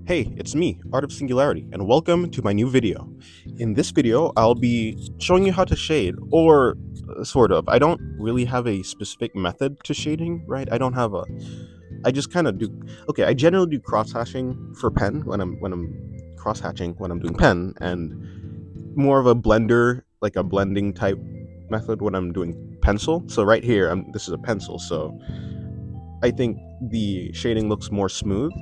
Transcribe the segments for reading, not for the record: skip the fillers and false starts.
Hey, it's me, Art of Singularity, and welcome to my new video. In this video, I'll be showing you how to shade, or sort of. I don't really have a specific method to shading, right? I just kind of do. Okay, I generally do cross hatching for pen when I'm cross hatching when I'm doing pen, and more of a blender, like a blending type method when I'm doing pencil. So right here, this is a pencil, so I think the shading looks more smooth.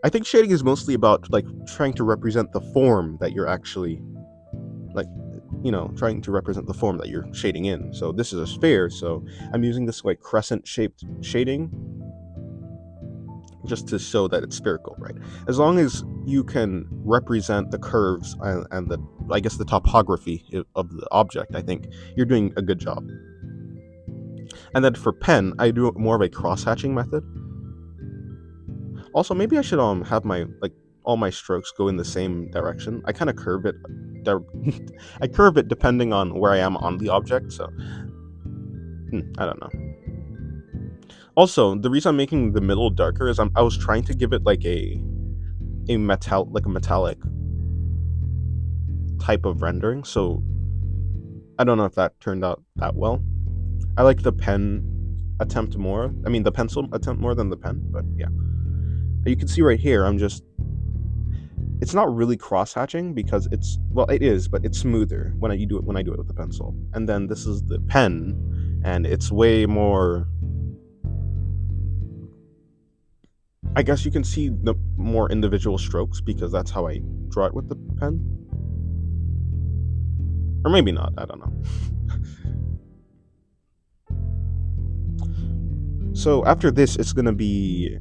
I think shading is mostly about like trying to represent the form that you're actually like trying to represent the form that you're shading in. So this is a sphere, so I'm using this like crescent shaped shading just to show that it's spherical, right? As long as you can represent the curves and the, I guess, the topography of the object, I think you're doing a good job. And then for pen, I do more of a cross hatching method. Also, maybe I should have my all my strokes go in the same direction. I kind of curve it. I curve it depending on where I am on the object. So I don't know. Also, the reason I'm making the middle darker is I was trying to give it like a metallic type of rendering. So I don't know if that turned out that well. I like the pen attempt more. I mean, the pencil attempt more than the pen. But yeah, you can see right here. It's not really cross hatching because it is, but it's smoother when I do it with the pencil. And then this is the pen, and it's way more. I guess you can see the more individual strokes because that's how I draw it with the pen. Or maybe not, I don't know. So after this, it's gonna be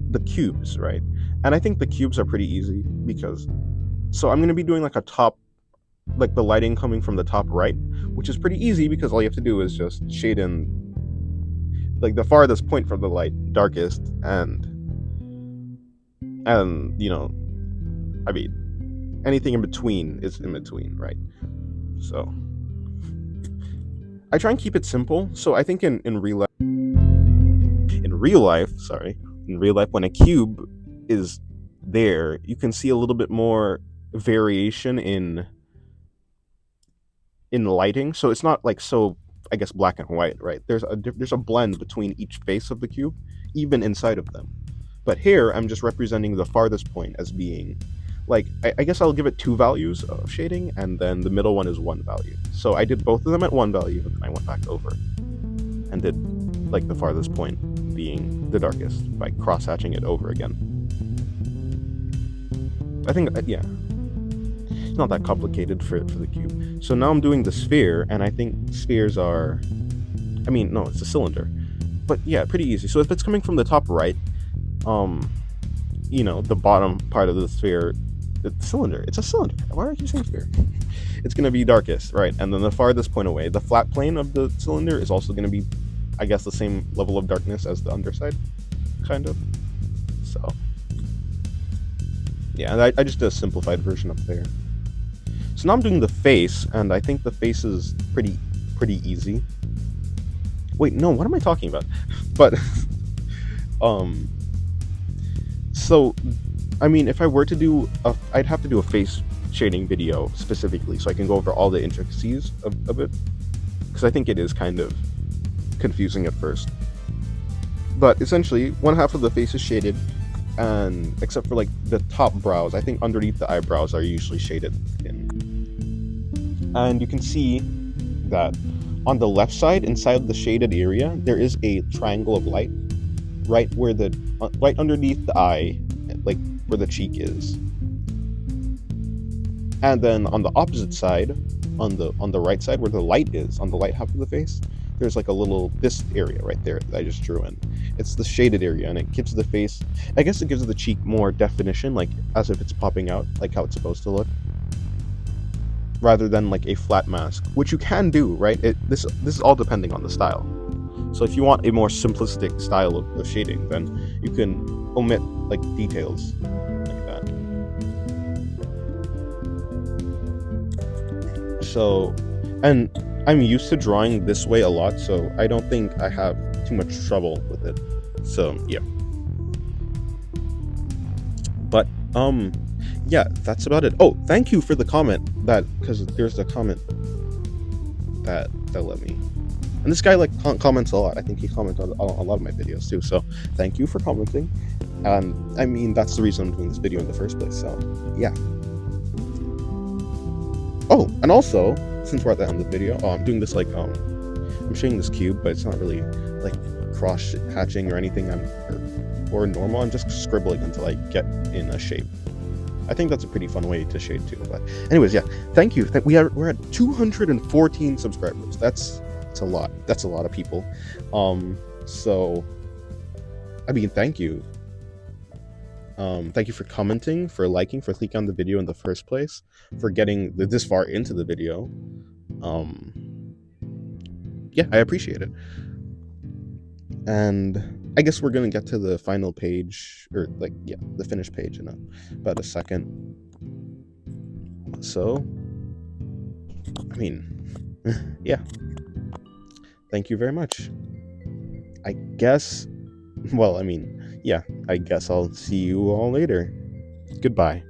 the cubes, right? And I think the cubes are pretty easy because, so I'm gonna be doing like a top, like the lighting coming from the top right, which is pretty easy because all you have to do is just shade in like the farthest point from the light, darkest, and I mean, anything in between is in between, right? So I try and keep it simple. So I think in real life, when a cube is there, you can see a little bit more variation in lighting. So it's not like so, I guess, black and white, right? There's a blend between each face of the cube, even inside of them. But here, I'm just representing the farthest point as being, like, I guess I'll give it 2 values of shading, and then the middle one is 1 value. So I did both of them at 1 value, but then I went back over and did, like, the farthest point being the darkest by cross-hatching it over again. I think, yeah, it's not that complicated for the cube. So now I'm doing the sphere, and I think spheres are, no, it's a cylinder. But yeah, pretty easy. So if it's coming from the top right, the bottom part of the sphere, the cylinder, it's a cylinder. Why are you saying sphere? It's going to be darkest, right? And then the farthest point away, the flat plane of the cylinder is also going to be, I guess, the same level of darkness as the underside, kind of. So, yeah, and I just did a simplified version up there. So now I'm doing the face, and I think the face is pretty easy. Wait, no, what am I talking about? But, so, I mean, if I were to do I'd have to do a face shading video specifically, so I can go over all the intricacies of it, because I think it is kind of confusing at first. But essentially, one half of the face is shaded, and except for like the top brows, I think underneath the eyebrows are usually shaded in. And you can see that on the left side, inside the shaded area, there is a triangle of light, right underneath the eye, like where the cheek is. And then on the opposite side, on the right side where the light is, on the light half of the face, there's like this area right there that I just drew in. It's the shaded area, and it gives the face, I guess it gives the cheek more definition, like as if it's popping out, like how it's supposed to look, rather than like a flat mask, which you can do, right? This is all depending on the style. So if you want a more simplistic style of shading, then you can omit like details like that. So, and I'm used to drawing this way a lot, so I don't think I have too much trouble with it. So yeah. Um, yeah, that's about it. Oh, thank you for the comment because there's a comment that let me. And this guy like comments a lot. I think he comments on a lot of my videos too. So thank you for commenting. I mean, that's the reason I'm doing this video in the first place. So yeah. Oh, and also, since we're at the end of the video, I'm doing this like I'm shading this cube, but it's not really like cross hatching or anything. Or normal. I'm just scribbling until I get in a shape. I think that's a pretty fun way to shade too. But anyways, yeah, thank you. We're at 214 subscribers. That's a lot. That's a lot of people. So I mean, thank you. Thank you for commenting, for liking, for clicking on the video in the first place, for getting this far into the video. Yeah, I appreciate it. And I guess we're gonna get to the final page, or like, yeah, the finished page in about a second. So, I mean, yeah. Thank you very much. I guess, well, I mean, yeah, I guess I'll see you all later. Goodbye.